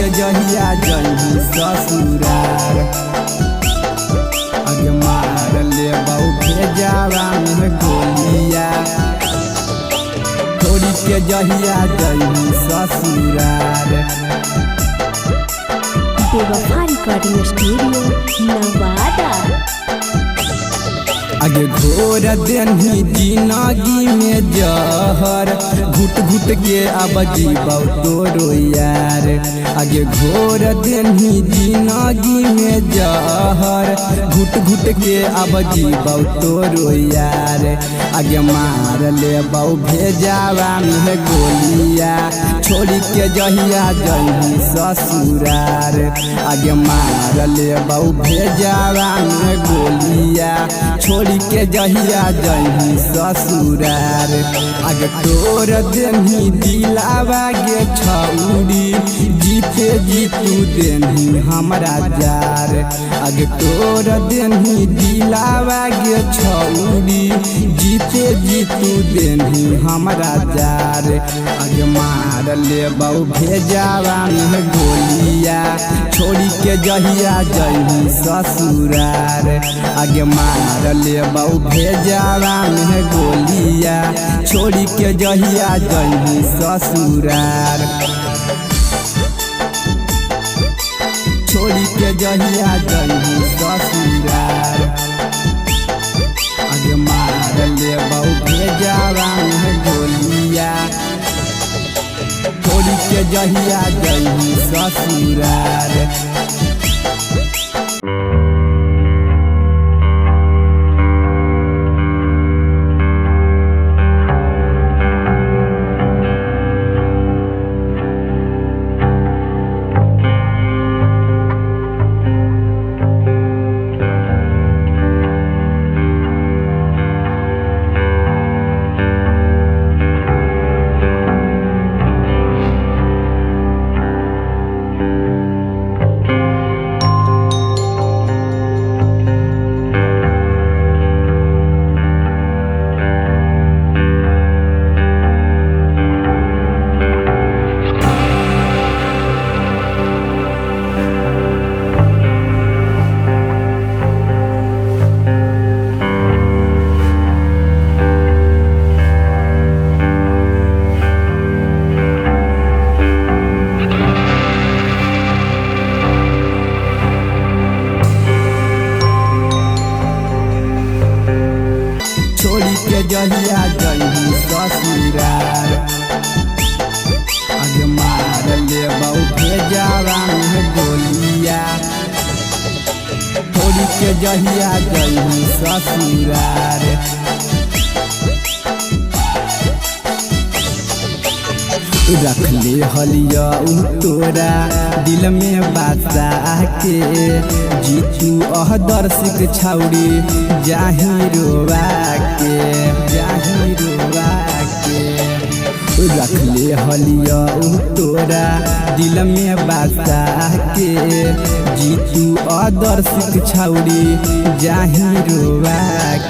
के जहिया जही ससुरार आगे मार ले बहु भेजावा में गोलिया छोड़ी के जहिया जही ससुरार। बेवफा रिकॉर्डिंग स्टूडियो नवादा। आगे घोर देनी जिंदगी में जहर घुट घुट के अब जीवा तोरो यार। आगे घोर देनी जिंदगी में जहर घुट घुट के अब जीवा तोरो यार। आगे मार ले बहु भेजावा में गोलिया छोड़ी के जहिया जही ससुरार। आगे मार ले बहु भेजावा में गोलिया छोड़ी के जहिया जही ससुरार। आगे तोर देनी दिलावा गे छौरी जीते जीतू देनी हमरा जार। आगे तोर देनी दिलावा गे छौरी जीते जीतू देनी हमरा जार। आगे मार ले बहु भेजावा में गोलिया छोड़ी के जहिया जही ससुरार। आगे मार ले बहु भेजावा में गोलिया छोड़ी के जहिया जही ससुरार। छोड़ी के जहिया जही ससुरार आगे मार ले बहु भेजावा में गोलिया छोड़ी के जहिया जही ससुरार। छोड़ी के जहिया जही ससुरार आगे मार ले बहु भेजावा में गोलिया छोड़ी के जहिया जही ससुरार। रख ले हलिया तोरा दिल में बासा के जीतू अहदर्शिक छौड़ी जाही रोवा के जाही रोवा के। रख ले हलिया तोरा दिल में बासा के जीतू अदर्शिक छौड़ी जाही रोवा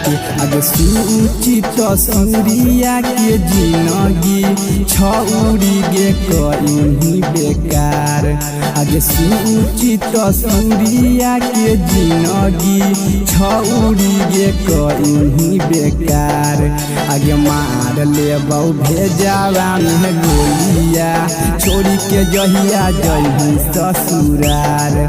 के। आगे सूचित सूरिया के जिंदगी छौड़ी गे कहीं बेकार। आगे सूचित सूरिया के जिंदगी छौड़ी गे कहीं बेकार। आगे मार ले बहु भेजावा में गोलिया छोड़ी के जहिया जही ससुरार।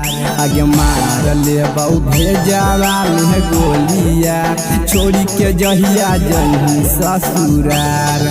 आगे मार ले बहु भेजावा में गोलिया छोड़ी के जहिया जही ससुरार।